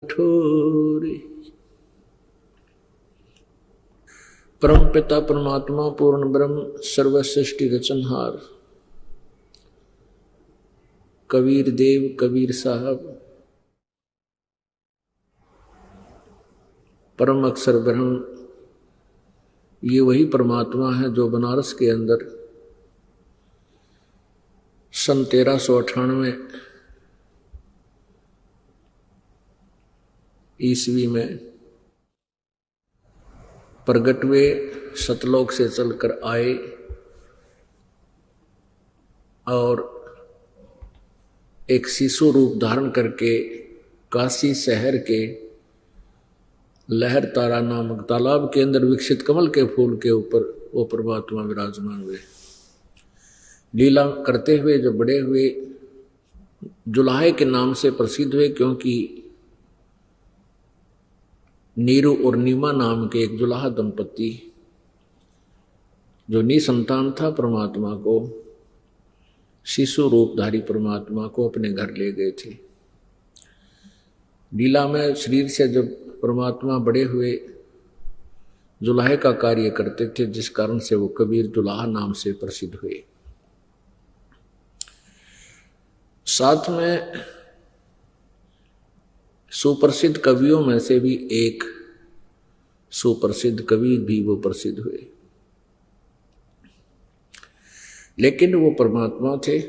ठोरे। परम पिता परमात्मा पूर्ण ब्रह्म सर्व सृष्टि रचनहार कबीर देव कबीर साहब परम अक्षर ब्रह्म, ये वही परमात्मा है जो बनारस के अंदर सन 1398 ईस्वी में प्रगट हुए, सतलोक से चलकर आए और एक शिशु रूप धारण करके काशी शहर के लहर तारा नामक तालाब के अंदर विकसित कमल के फूल के ऊपर वो परमात्मा विराजमान हुए। लीला करते हुए जो बड़े हुए, जुलाहे के नाम से प्रसिद्ध हुए, क्योंकि नीरू और नीमा नाम के एक जुलाहा दंपति जो निसंतान था परमात्मा को, शिशु रूपधारी परमात्मा को अपने घर ले गए थे। लीला में शरीर से जब परमात्मा बड़े हुए, जुलाहे का कार्य करते थे, जिस कारण से वो कबीर जुलाहा नाम से प्रसिद्ध हुए। साथ में सुप्रसिद्ध कवियों में से भी एक सुप्रसिद्ध कवि भी वो प्रसिद्ध हुए, लेकिन वो परमात्मा थे।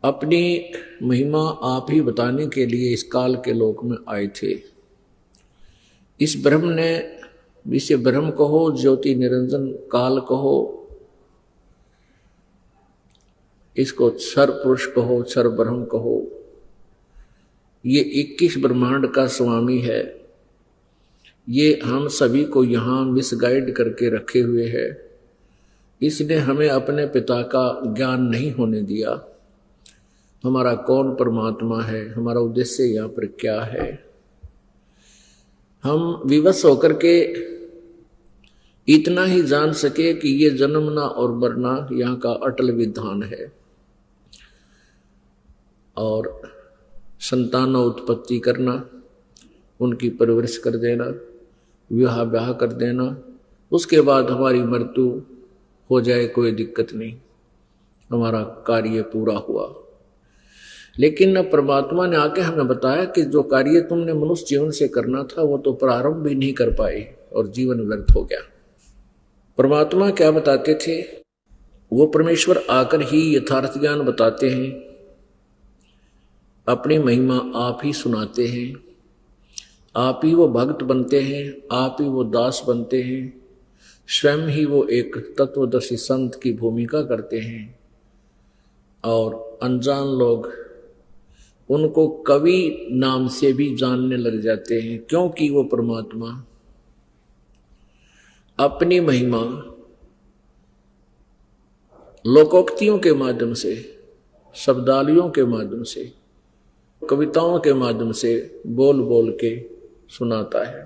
अपनी महिमा आप ही बताने के लिए इस काल के लोक में आए थे। इस ब्रह्म ने, इसे ब्रह्म कहो, ज्योति निरंजन काल कहो, इसको क्षर पुरुष कहो, क्षर ब्रह्म कहो, ये 21 ब्रह्मांड का स्वामी है। ये हम सभी को यहाँ मिसगाइड करके रखे हुए है। इसने हमें अपने पिता का ज्ञान नहीं होने दिया। हमारा कौन परमात्मा है, हमारा उद्देश्य यहाँ पर क्या है, हम विवश होकर के इतना ही जान सके कि ये जन्मना और मरना यहाँ का अटल विधान है, और संतान उत्पत्ति करना, उनकी परवरिश कर देना, विवाह ब्याह कर देना, उसके बाद हमारी मृत्यु हो जाए कोई दिक्कत नहीं, हमारा कार्य पूरा हुआ। लेकिन परमात्मा ने आके हमें बताया कि जो कार्य तुमने मनुष्य जीवन से करना था वो तो प्रारंभ भी नहीं कर पाए और जीवन व्यर्थ हो गया। परमात्मा क्या बताते थे? वो परमेश्वर आकर ही यथार्थ ज्ञान बताते हैं, अपनी महिमा आप ही सुनाते हैं, आप ही वो भक्त बनते हैं, आप ही वो दास बनते हैं, स्वयं ही वो एक तत्वदर्शी संत की भूमिका करते हैं, और अनजान लोग उनको कवि नाम से भी जानने लग जाते हैं, क्योंकि वो परमात्मा अपनी महिमा लोकोक्तियों के माध्यम से, शब्दावलियों के माध्यम से, कविताओं के माध्यम से बोल बोल के सुनाता है।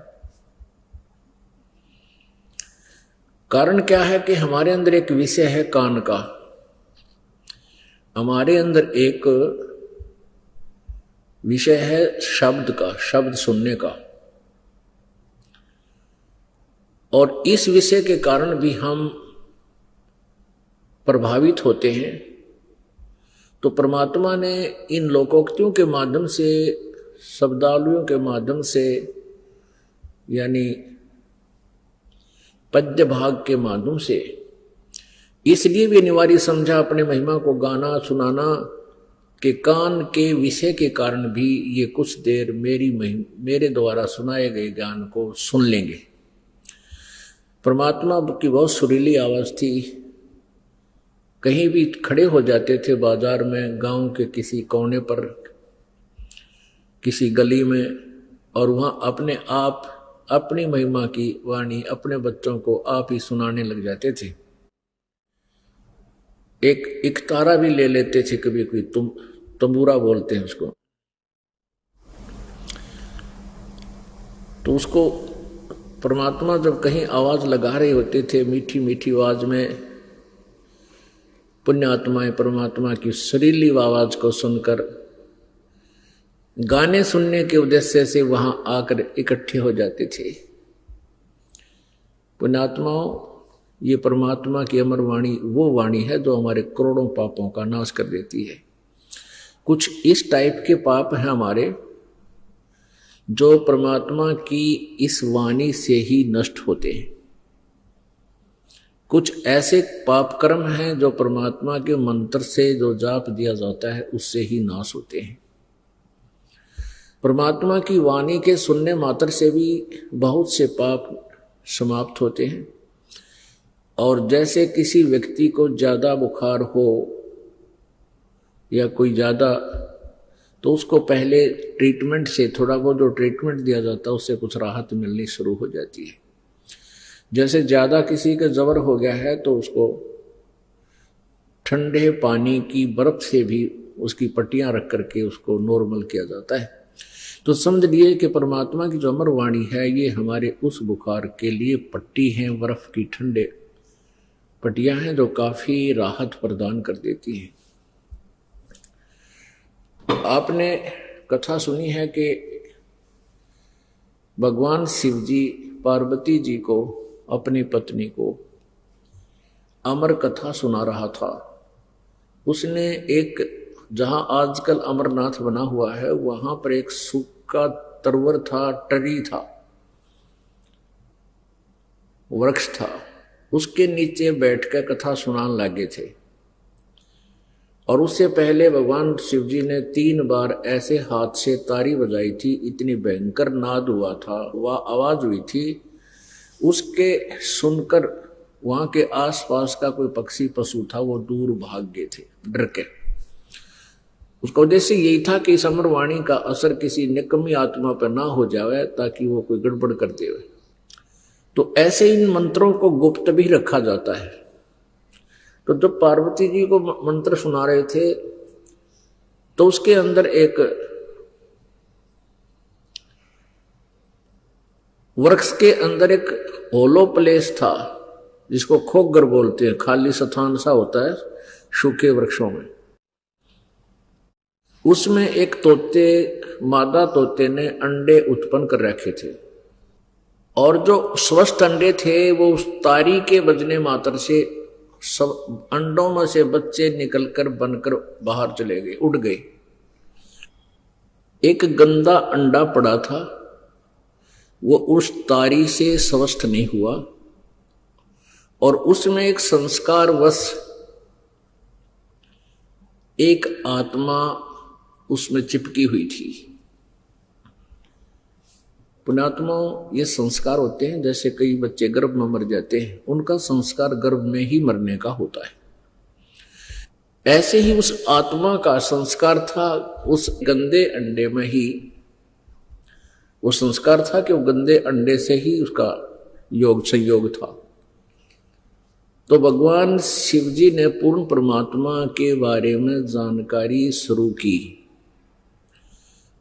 कारण क्या है कि हमारे अंदर एक विषय है कान का, हमारे अंदर एक विषय है शब्द का, शब्द सुनने का, और इस विषय के कारण भी हम प्रभावित होते हैं। तो परमात्मा ने इन लोकोक्तियों के माध्यम से, शब्दावलियों के माध्यम से, यानी पद्य भाग के माध्यम से, इसलिए भी अनिवार्य समझा अपने महिमा को गाना सुनाना कि कान के विषय के कारण भी ये कुछ देर मेरे द्वारा सुनाए गए ज्ञान को सुन लेंगे। परमात्मा की बहुत सुरीली आवाज थी। कहीं भी खड़े हो जाते थे बाजार में, गांव के किसी कोने पर, किसी गली में, और वहां अपने आप अपनी महिमा की वाणी अपने बच्चों को आप ही सुनाने लग जाते थे। एक तारा भी ले लेते थे कभी कोई, तंबूरा बोलते हैं उसको, तो उसको परमात्मा जब कहीं आवाज लगा रहे होते थे, मीठी मीठी आवाज में, पुण्यात्माएं परमात्मा की सुरीली आवाज को सुनकर गाने सुनने के उद्देश्य से वहां आकर इकट्ठे हो जाते थे। पुण्यात्माओं, ये परमात्मा की अमर वाणी वो वाणी है जो हमारे करोड़ों पापों का नाश कर देती है। कुछ इस टाइप के पाप हैं हमारे जो परमात्मा की इस वाणी से ही नष्ट होते हैं। कुछ ऐसे पाप कर्म हैं जो परमात्मा के मंत्र से जो जाप दिया जाता है उससे ही नाश होते हैं। परमात्मा की वाणी के सुनने मात्र से भी बहुत से पाप समाप्त होते हैं। और जैसे किसी व्यक्ति को ज़्यादा बुखार हो या कोई ज़्यादा, तो उसको पहले ट्रीटमेंट से थोड़ा बहुत जो ट्रीटमेंट दिया जाता है उससे कुछ राहत मिलनी शुरू हो जाती है। जैसे ज़्यादा किसी का जबर हो गया है तो उसको ठंडे पानी की बर्फ से भी उसकी पट्टियां रख करके उसको नॉर्मल किया जाता है। तो समझ लिए कि परमात्मा की जो अमर वाणी है ये हमारे उस बुखार के लिए पट्टी हैं, बर्फ की ठंडे पट्टियां हैं जो काफ़ी राहत प्रदान कर देती हैं। आपने कथा सुनी है कि भगवान शिव जी पार्वती जी को, अपनी पत्नी को अमर कथा सुना रहा था। उसने एक, जहां आजकल अमरनाथ बना हुआ है वहां पर एक सूखा तरवर था, टरी था, वृक्ष था, उसके नीचे बैठकर कथा सुनाने लगे थे। और उससे पहले भगवान शिव जी ने 3 बार ऐसे हाथ से तारी बजाई थी, इतनी भयंकर नाद हुआ था, वह आवाज हुई थी, उसके सुनकर वहां के आसपास का कोई पक्षी पशु था वो दूर भाग गए थे डर के। उसका उद्देश्य यही था कि इस अमर वाणी का असर किसी निकम्मी आत्मा पर ना हो जाए ताकि वो कोई गड़बड़ कर दे। तो ऐसे इन मंत्रों को गुप्त भी रखा जाता है। तो जब पार्वती जी को मंत्र सुना रहे थे तो उसके अंदर एक वृक्ष के अंदर एक होलो प्लेस था जिसको खोगर बोलते हैं, खाली स्थान सा होता है सूखे वृक्षों में। उसमें एक तोते, मादा तोते ने अंडे उत्पन्न कर रखे थे और जो स्वस्थ अंडे थे वो उस तारी के बजने मात्र से सब अंडों में से बच्चे निकलकर बनकर बाहर चले गए, उड़ गए। एक गंदा अंडा पड़ा था, वो उस तारी से स्वस्थ नहीं हुआ और उसमें एक संस्कारवश एक आत्मा उसमें चिपकी हुई थी। पुण्यात्माओं, ये संस्कार होते हैं जैसे कई बच्चे गर्भ में मर जाते हैं, उनका संस्कार गर्भ में ही मरने का होता है। ऐसे ही उस आत्मा का संस्कार था उस गंदे अंडे में ही, वो संस्कार था कि वो गंदे अंडे से ही उसका योग संयोग था। तो भगवान शिव जी ने पूर्ण परमात्मा के बारे में जानकारी शुरू की।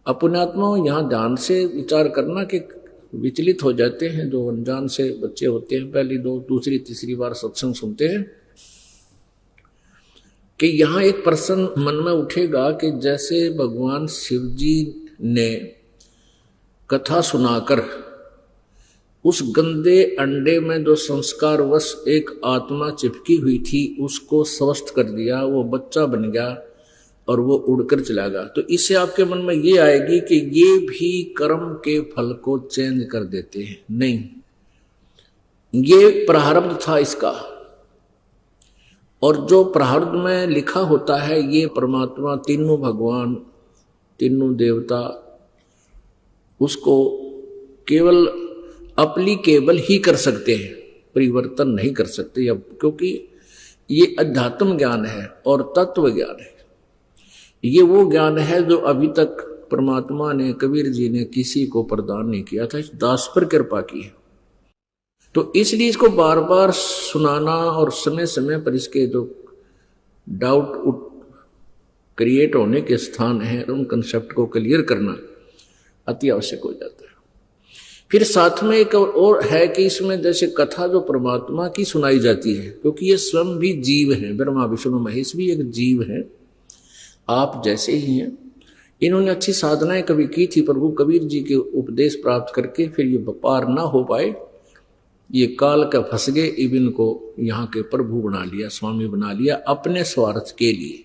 पुण्यात्माओं, यहाँ ध्यान से विचार करना कि विचलित हो जाते हैं जो अनजान से बच्चे होते हैं, पहली दूसरी तीसरी बार सत्संग सुनते हैं, कि यहाँ एक प्रश्न मन में उठेगा कि जैसे भगवान शिव जी ने कथा सुनाकर उस गंदे अंडे में जो संस्कारवश एक आत्मा चिपकी हुई थी उसको स्वस्थ कर दिया, वो बच्चा बन गया और वो उड़कर चला गया। तो इससे आपके मन में ये आएगी कि ये भी कर्म के फल को चेंज कर देते हैं। नहीं, ये प्रारब्ध था इसका, और जो प्रारब्ध में लिखा होता है ये परमात्मा, तीनों भगवान, तीनों देवता उसको केवल अप्लीकेबल ही कर सकते हैं, परिवर्तन नहीं कर सकते। अब क्योंकि ये अध्यात्म ज्ञान है और तत्व ज्ञान है, ये वो ज्ञान है जो अभी तक परमात्मा ने, कबीर जी ने किसी को प्रदान नहीं किया था, दास पर कृपा की है। तो इसलिए इसको बार बार सुनाना और समय समय पर इसके जो डाउट क्रिएट होने के स्थान हैं उन कंसेप्ट को क्लियर करना अति आवश्यक हो जाता है। फिर साथ में एक और है कि इसमें जैसे कथा जो परमात्मा की सुनाई जाती है, क्योंकि ये स्वयं भी जीव हैं, ब्रह्मा विष्णु महेश भी एक जीव है, आप जैसे ही हैं। इन्होंने अच्छी साधनाएं कभी की थी, प्रभु कबीर जी के उपदेश प्राप्त करके फिर ये पार ना हो पाए, ये काल का फंस गए। इब इनको यहाँ के प्रभु बना लिया, स्वामी बना लिया अपने स्वार्थ के लिए।